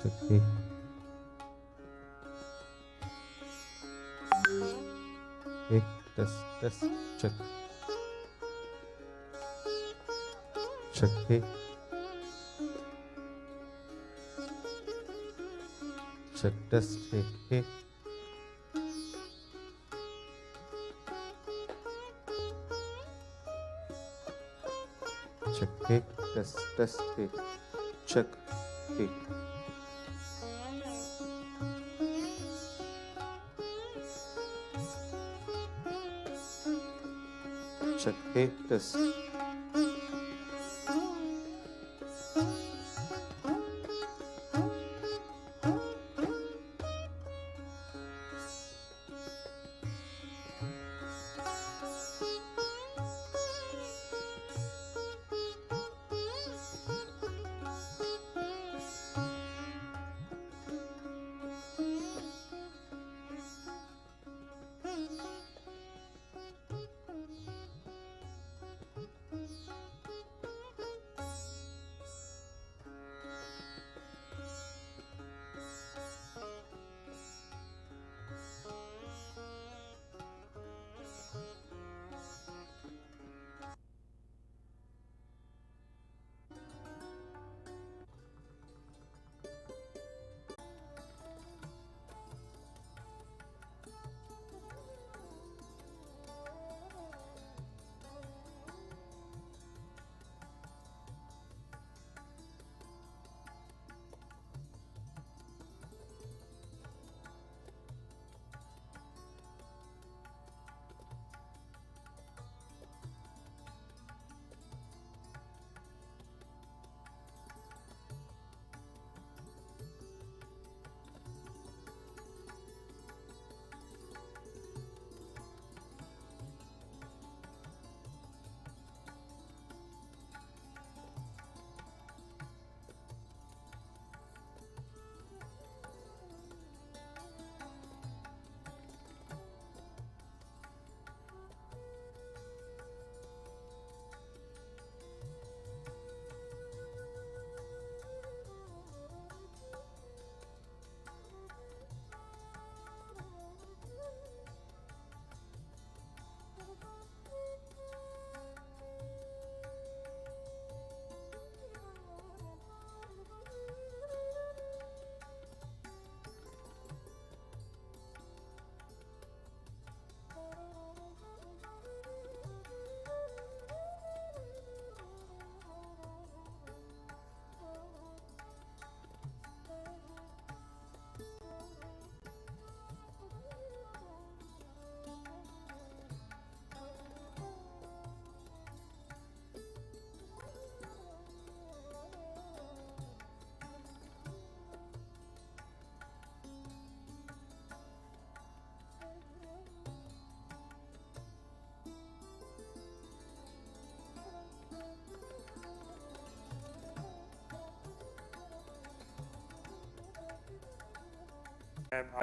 Okay. Okay. Test. Check. Check. Okay. Check. Test. Okay. Check. Okay. Test. Okay. Check. Okay. Check. Okay. Test.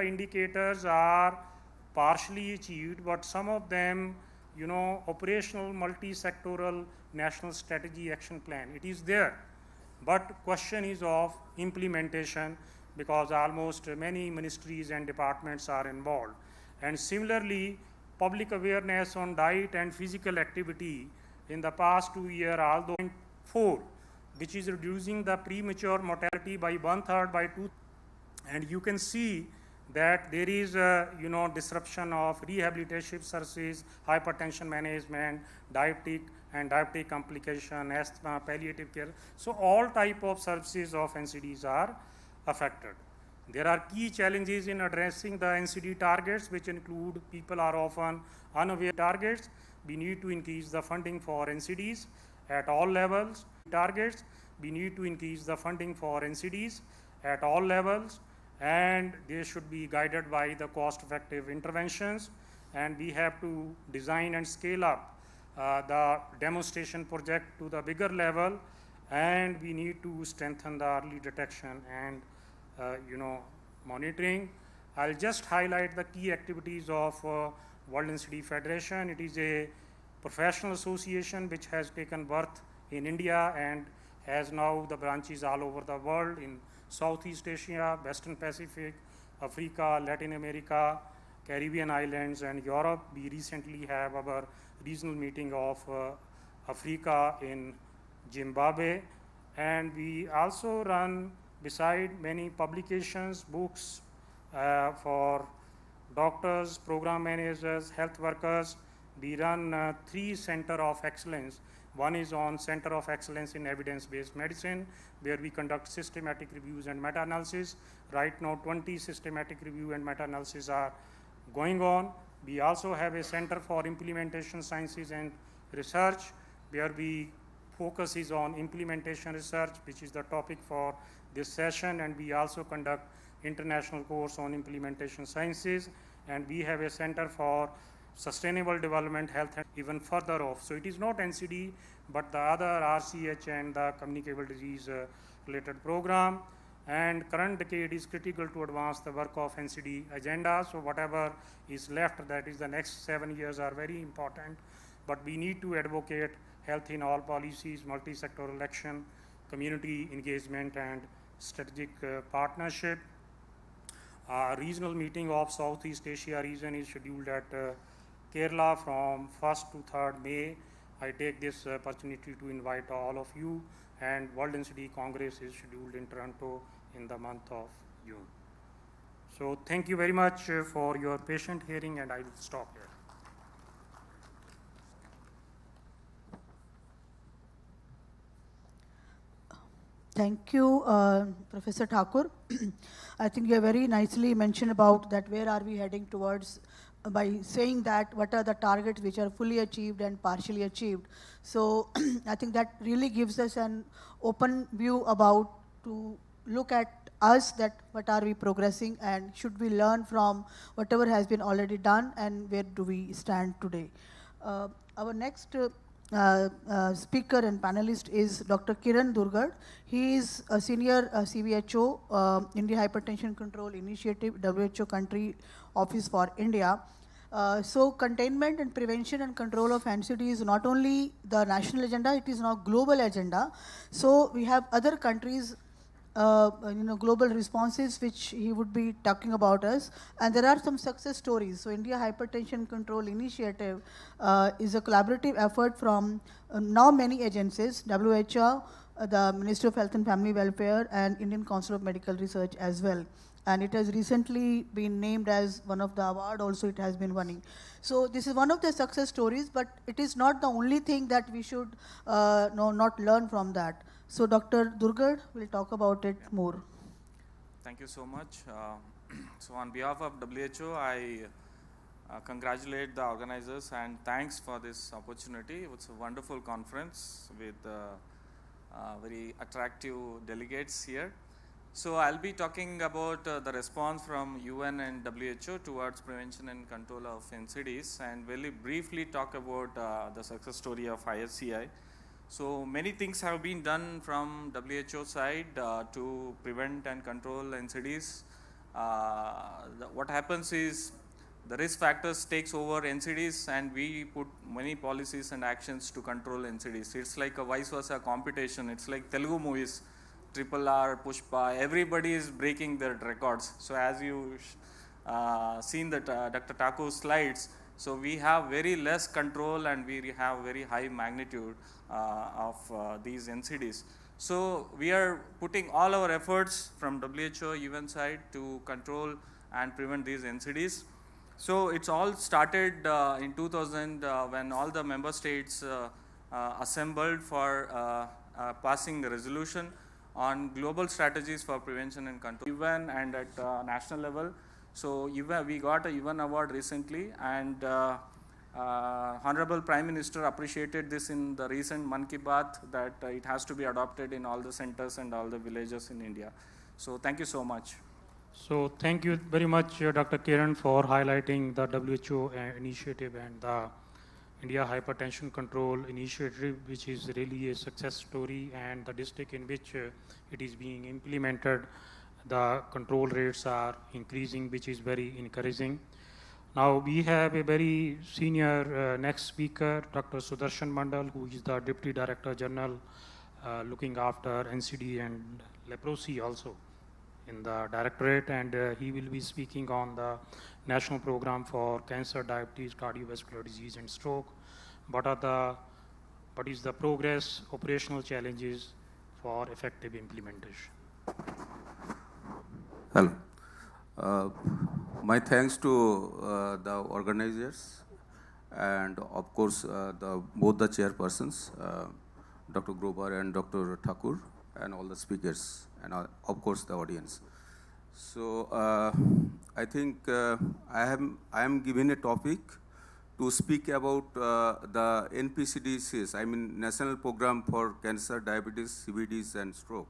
Indicators are partially achieved, but some of them, operational multi-sectoral national strategy action plan, it is there. But question is of implementation, because almost many ministries and departments are involved. And similarly, public awareness on diet and physical activity in the past 2 years, although 4, which is reducing the premature mortality by 1/3 by 2. And you can see that there is a disruption of rehabilitation services, hypertension management, diabetic complication, asthma, palliative care. So all type of services of NCDs are affected. There are key challenges in addressing the NCD targets, which include people are often unaware targets. We need to increase the funding for NCDs at all levels. Targets, we need to increase the funding for NCDs at all levels, and they should be guided by the cost-effective interventions. And we have to design and scale up the demonstration project to the bigger level, and we need to strengthen the early detection and monitoring. I'll just highlight the key activities of World NCD Federation. It is a professional association which has taken birth in India and has now the branches all over the world in Southeast Asia, Western Pacific, Africa, Latin America, Caribbean islands, and Europe. We recently have our regional meeting of Africa in Zimbabwe, and we also run, beside many publications, books for doctors, program managers, health workers. We run 3 Center of Excellence. One is on Center of Excellence in Evidence-Based Medicine, where we conduct systematic reviews and meta-analysis. Right now, 20 systematic review and meta-analysis are going on. We also have a Center for Implementation Sciences and Research, where we focus is on implementation research, which is the topic for this session, and we also conduct international course on implementation sciences. And we have a Center for Sustainable Development, Health, and even further off. So it is not NCD, but the other RCH and the communicable disease related program. And current decade is critical to advance the work of NCD agenda. So whatever is left, that is the next 7 years, are very important. But we need to advocate health in all policies, multi-sectoral action, community engagement, and strategic partnership. Regional meeting of Southeast Asia region is scheduled at Kerala from 1st to 3rd May. I take this opportunity to invite all of you, and World NCD Congress is scheduled in Toronto in the month of June. So thank you very much for your patient hearing, and I will stop here. Thank you, Professor Thakur. I think you have very nicely mentioned about that where are we heading towards by saying that what are the targets which are fully achieved and partially achieved. So I think that really gives us an open view about to look at us, that what are we progressing and should we learn from whatever has been already done and where do we stand today. Our next speaker and panelist is Dr. Kiran Durgad. He is a senior CBHO, India Hypertension Control Initiative, WHO Country Office for India. So containment and prevention and control of NCD is not only the national agenda, it is now global agenda. So we have other countries global responses which he would be talking about us, and there are some success stories. So India Hypertension Control Initiative is a collaborative effort from now many agencies, WHO, the Ministry of Health and Family Welfare, and Indian Council of Medical Research as well. And it has recently been named as one of the award also it has been winning. So this is one of the success stories, but it is not the only thing that we should not learn from that. So Dr. Durgad will talk about it more. Thank you so much. So on behalf of WHO, I congratulate the organizers and thanks for this opportunity. It's a wonderful conference with very attractive delegates here. So I'll be talking about the response from UN and WHO towards prevention and control of NCDs, and very briefly talk about the success story of ISCI. So many things have been done from WHO side to prevent and control NCDs. What happens is the risk factors takes over NCDs, and we put many policies and actions to control NCDs. It's like a vice versa competition. It's like Telugu movies, RRR, Pushpa, everybody is breaking their records. So as you seen that Dr. Thakur's slides, So we have very less control and we have very high magnitude of these NCDs. So we are putting all our efforts from WHO UN side to control and prevent these NCDs. So it's all started in 2000 when all the member states assembled for passing a resolution on global strategies for prevention and control, UN and at national level. So we got a UN award recently, and Honorable Prime Minister appreciated this in the recent Mann Ki Baat, that it has to be adopted in all the centers and all the villages in India. So thank you so much. So thank you very much, Dr. Kiran, for highlighting the WHO initiative and the India Hypertension Control Initiative, which is really a success story, and the district in which it is being implemented, the control rates are increasing, which is very encouraging. Now we have a very senior next speaker, Dr. Sudarshan Mandal, who is the Deputy Director General looking after NCD and leprosy also in the directorate, and he will be speaking on the national program for cancer, diabetes, cardiovascular disease and stroke. What is the progress, operational challenges for effective implementation? Hello. My thanks to the organizers and of course both the chairpersons, Dr. Grover and Dr. Thakur, and all the speakers, and of course the audience. So I think I am given a topic to speak about the NPCDCS, I mean National Program for Cancer, Diabetes, CVDs and Stroke.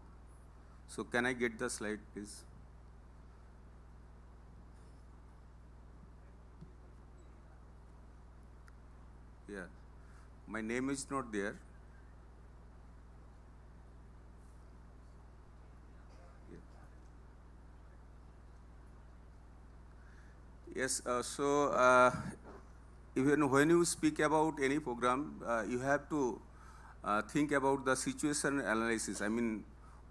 So can I get the slide, please? Yeah, my name is not there. Yes, even when you speak about any program, you have to think about the situation analysis. I mean,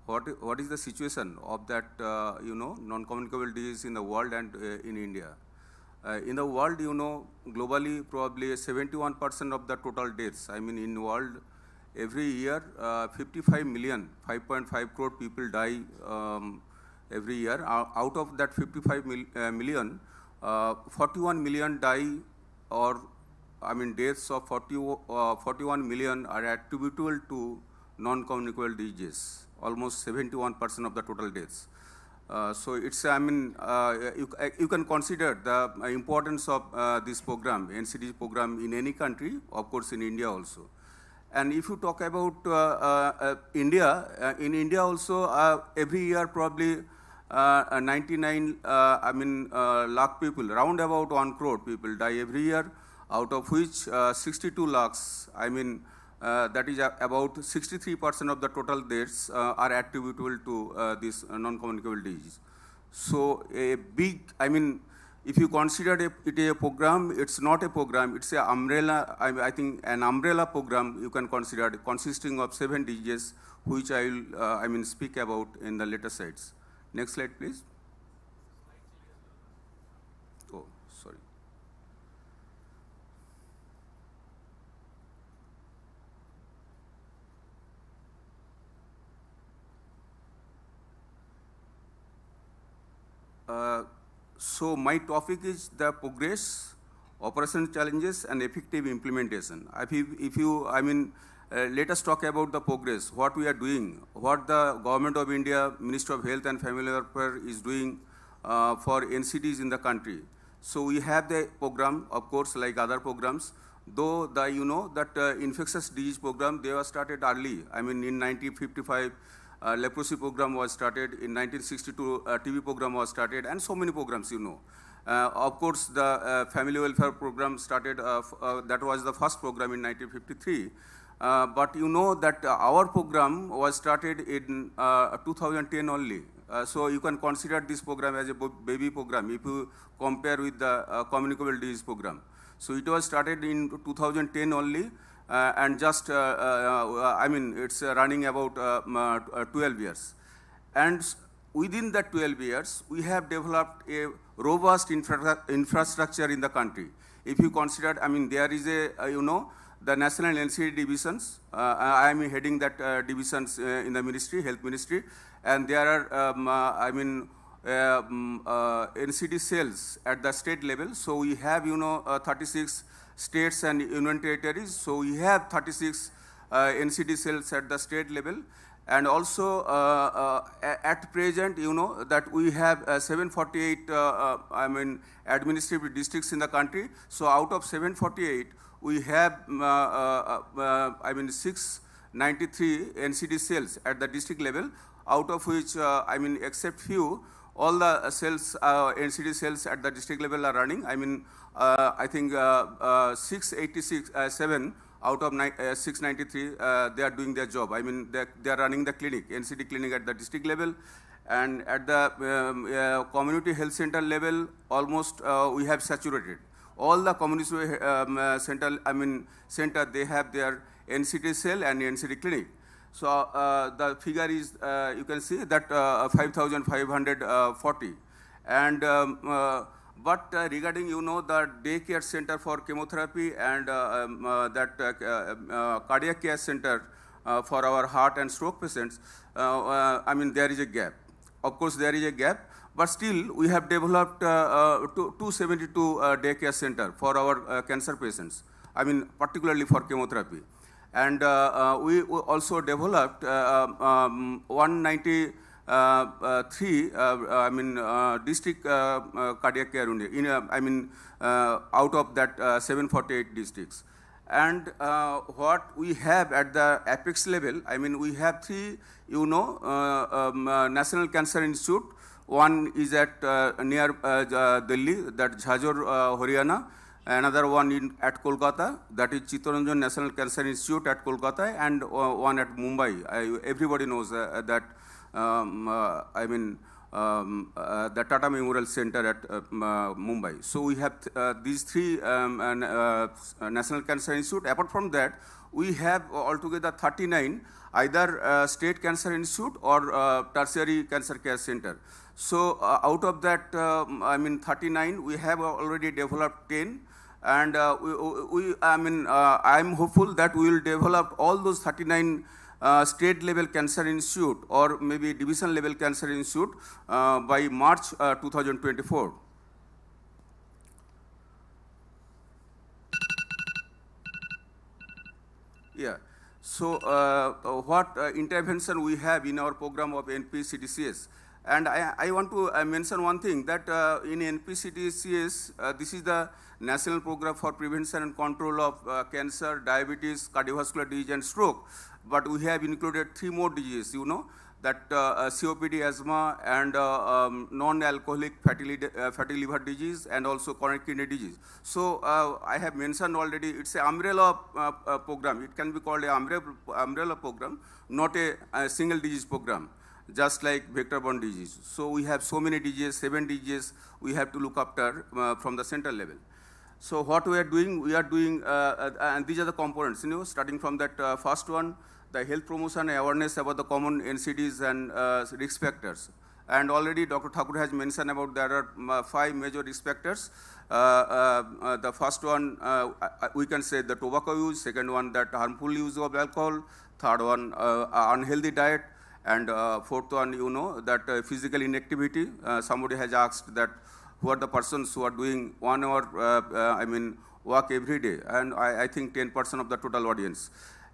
what is the situation of that, non-communicable disease in the world and in India? In the world, globally, probably 71% of the total deaths. I mean, in the world, every year, 55 million, 5.5 crore people die every year. Out of that 55 million, 41 million die, or I mean deaths of 41 million are attributable to non-communicable diseases, almost 71% of the total deaths. So it's, I mean, you can consider the importance of this program, NCD program, in any country, of course in India also. And if you talk about India, in India also every year probably 99 lakh people, round about 1 crore people die every year, out of which 62 lakhs, I mean that is about 63% of the total deaths are attributable to this non-communicable disease. So a big, I mean, if you consider it a program, it's not a program, it's an umbrella, I think an umbrella program you can consider, consisting of 7 diseases, which I will speak about in the later slides. Next slide, please. Oh, sorry. So my topic is the progress, operational challenges, and effective implementation. If you, let us talk about the progress, what we are doing, what the Government of India, Ministry of Health and Family Welfare is doing for NCDs in the country. So we have the program, of course, like other programs, though that infectious disease program, they were started early. I mean, in 1955, leprosy program was started, in 1962, TB program was started, and so many programs, of course, the family welfare program started, that was the first program in 1953. But that our program was started in 2010 only. So you can consider this program as a baby program if you compare with the communicable disease program. So it was started in 2010 only, and just, it's running about 12 years. And within that 12 years, we have developed a robust infrastructure in the country. if you consider, I mean, there is a, you know, the national NCD divisions. I am heading that divisions in the ministry, health ministry, and there are, NCD cells at the state level. So we have, you know, 36 states and union territories. So we have 36 NCD cells at the state level. And also, at present, you know, that we have 748, administrative districts in the country. So out of 748, we have, 693 NCD cells at the district level, out of which, except few, all the cells, NCD cells at the district level are running. I think 7 out of 693, they are doing their job. I mean, they are running the clinic, NCD clinic at the district level. And at the community health center level, almost we have saturated. All the community center, they have their NCD cell and NCD clinic. So the figure is, you can see that 5,540. And but regarding, you know, the daycare center for chemotherapy and cardiac care center for our heart and stroke patients, there is a gap. Of course, there is a gap, but still we have developed 272 daycare center for our cancer patients, particularly for chemotherapy. And we also developed 193 district cardiac care unit out of that 748 districts. And what we have at the apex level, we have 3, you know, National Cancer Institute. One is at near Delhi, that Jhajor, Haryana. Another one at Kolkata, that is Chittaranjan National Cancer Institute at Kolkata, and one at Mumbai. Everybody knows that, the Tata Memorial Center at Mumbai. So we have these 3 National Cancer Institute. Apart from that, we have altogether 39 either state cancer institute or tertiary cancer care center. So out of that, 39, we have already developed 10. And I'm hopeful that we will develop all those 39 state level cancer institute or maybe division level cancer institute by March 2024. Yeah. So what intervention we have in our program of NPCDCS? And I want to mention one thing, that in NPCDCS, this is the National Program for Prevention and Control of Cancer, Diabetes, Cardiovascular Disease and Stroke. But we have included 3 more diseases, you know, that COPD, asthma, and non-alcoholic fatty liver disease, and also chronic kidney disease. So I have mentioned already, it's an umbrella program. It can be called an umbrella program, not a single disease program, just like vector-borne disease. So we have so many diseases, 7 diseases we have to look after from the central level. So what we are doing, and these are the components, you know, starting from that first one, the health promotion and awareness about the common NCDs and risk factors. And already Dr. Thakur has mentioned about there are 5 major risk factors. The first one, we can say the tobacco use, second one, that harmful use of alcohol, third one, unhealthy diet, and fourth one, you know, that physical inactivity. Somebody has asked that who are the persons who are doing 1 hour, work every day, and I think 10% of the total audience.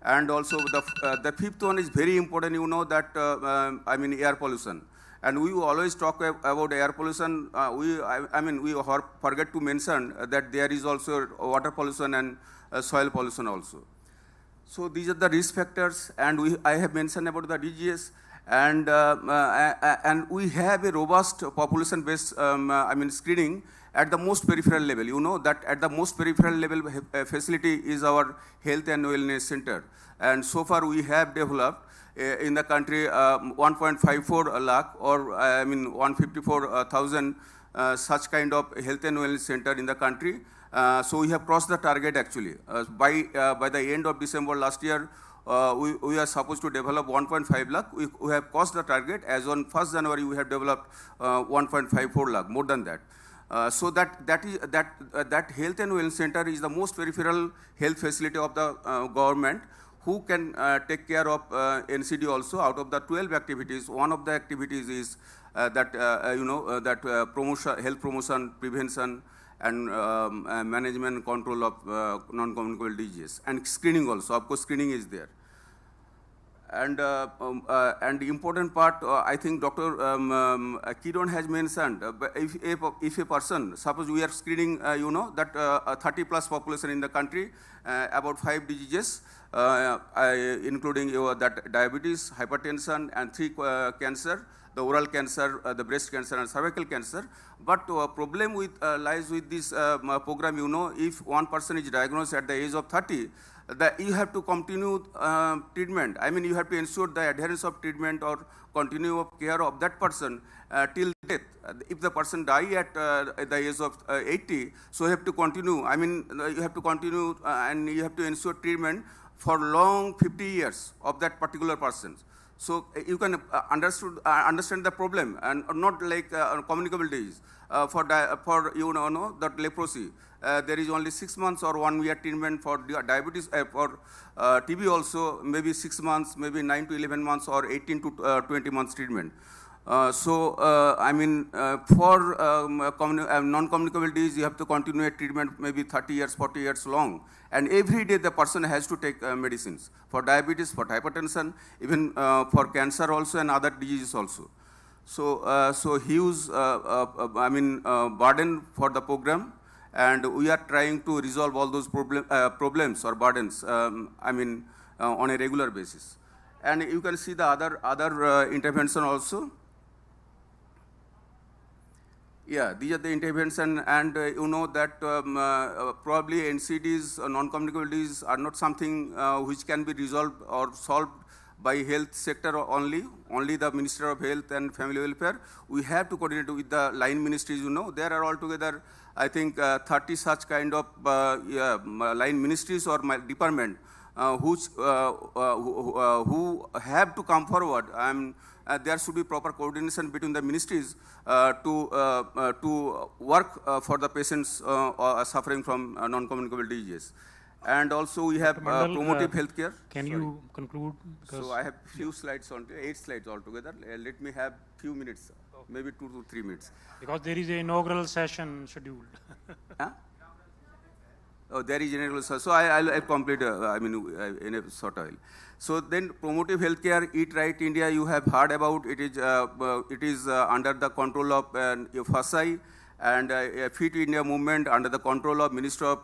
And also the fifth one is very important, you know, that air pollution. And we always talk about air pollution. We forget to mention that there is also water pollution and soil pollution also. So these are the risk factors, and I have mentioned about the disease. And we have a robust population-based screening at the most peripheral level. You know that at the most peripheral level facility is our health and wellness center. And so far we have developed in the country 1.54 lakh or 154,000 such kind of health and wellness center in the country. So we have crossed the target actually. By the end of December last year, we are supposed to develop 1.5 lakh. We have crossed the target. As on 1st January, we have developed 1.54 lakh, more than that. So that health and wellness center is the most peripheral health facility of the government, who can take care of NCD also. Out of the 12 activities, one of the activities is promotion, health promotion, prevention, and management control of non-communicable diseases, and screening also. Of course, screening is there. And the important part, I think Dr. Kiran has mentioned, if a person, suppose we are screening, that 30 plus population in the country, about 5 diseases, including that diabetes, hypertension, and 3 cancer, the oral cancer, the breast cancer, and cervical cancer. But problem lies with this program, if one person is diagnosed at the age of 30, you have to continue treatment. I mean, you have to ensure the adherence of treatment or continue of care of that person till death. If the person die at the age of 80, so you have to continue. I mean, you have to continue and you have to ensure treatment for long 50 years of that particular person. So you can understand the problem, and not like communicable disease. For that leprosy, there is only 6 months or 1 year treatment. For diabetes, for TB also, maybe 6 months, maybe 9 to 11 months, or 18 to 20 months treatment. I mean, for non-communicable disease, you have to continue a treatment maybe 30 years, 40 years long. And every day the person has to take medicines for diabetes, for hypertension, even for cancer also, and other diseases also. So huge, burden for the program, and we are trying to resolve all those problems or burdens, on a regular basis. And you can see the other intervention also. Yeah, these are the intervention, and that probably NCDs, non-communicable diseases, are not something which can be resolved or solved by health sector only the Ministry of Health and Family Welfare. We have to coordinate with the line ministries. There are altogether, I think, 30 such kind of line ministries or department who have to come forward. There should be proper coordination between the ministries to work for the patients suffering from non-communicable diseases. And also we have promotive healthcare. Can you conclude? So I have few slides on 8 slides altogether. Let me have few minutes, maybe 2 to 3 minutes. Because there is an inaugural session scheduled. Huh? Oh, there is inaugural session. So I'll complete. In a short while. So then, promotive healthcare, Eat Right India, you have heard about. It is under the control of FSI, and Fit India movement under the control of Ministry of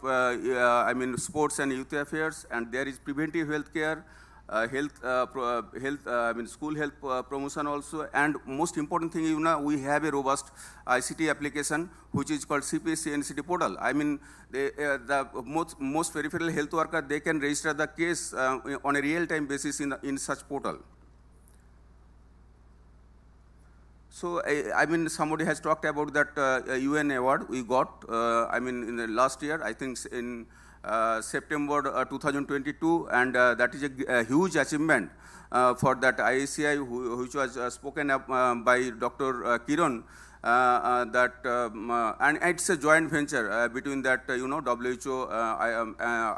Sports and Youth Affairs. And there is preventive healthcare, school health promotion also. And most important thing, we have a robust ICT application which is called CPSC NCD portal. The most peripheral health worker, they can register the case on a real-time basis in such portal. So, somebody has talked about that UN award we got, in the last year, I think in September 2022, and that is a huge achievement for that IACI, which was spoken by Dr. Kiran, and it's a joint venture between that, WHO,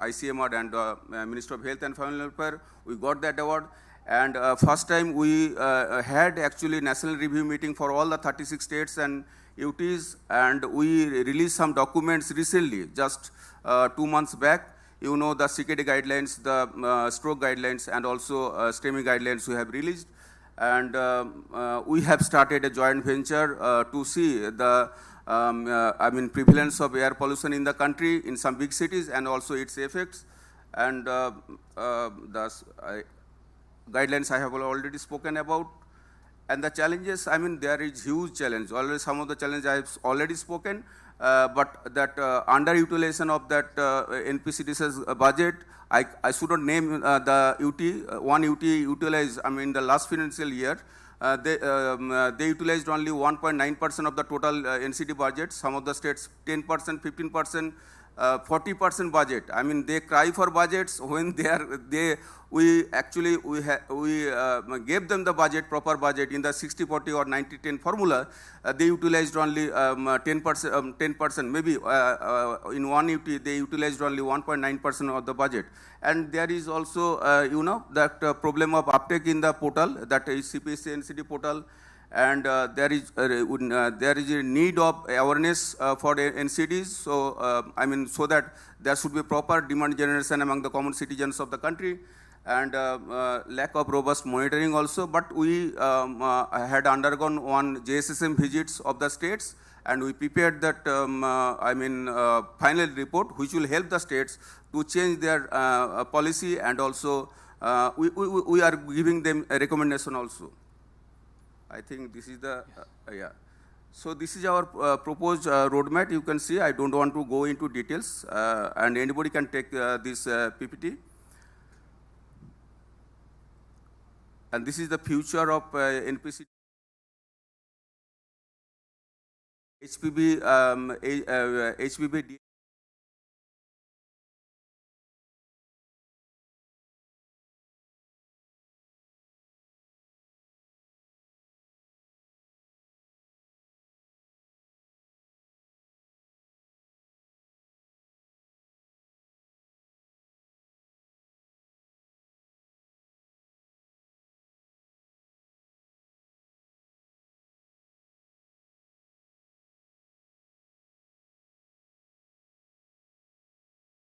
ICMR, and Ministry of Health and Family Welfare. We got that award. And first time we had actually national review meeting for all the 36 states and UTs, and we released some documents recently, just 2 months back. The CKD guidelines, the stroke guidelines, and also STEMI guidelines we have released. And we have started a joint venture to see the prevalence of air pollution in the country, in some big cities, and also its effects. And the guidelines I have already spoken about. And the challenges, there is huge challenge. Already some of the challenges I have already spoken, but that underutilization of that NPCD's budget, I should not name the UT. One UT utilized, in the last financial year, they utilized only 1.9% of the total NCD budget. Some of the states 10%, 15%, 40% budget. I mean, they cry for budgets when we gave them the budget, proper budget in the 60-40 or 90-10 formula. They utilized only 10%, maybe in one UT they utilized only 1.9% of the budget. And there is also, that problem of uptake in the portal, that is CPSC NCD portal. And there is a need of awareness for the NCDs. So so that there should be proper demand generation among the common citizens of the country, and lack of robust monitoring also. But we had undergone one JSSM visits of the states, and we prepared that final report, which will help the states to change their policy, and also we are giving them a recommendation also. I think this is the, yeah. So this is our proposed roadmap. You can see, I don't want to go into details, and anybody can take this PPT. And this is the future of NPC. HPB, HPB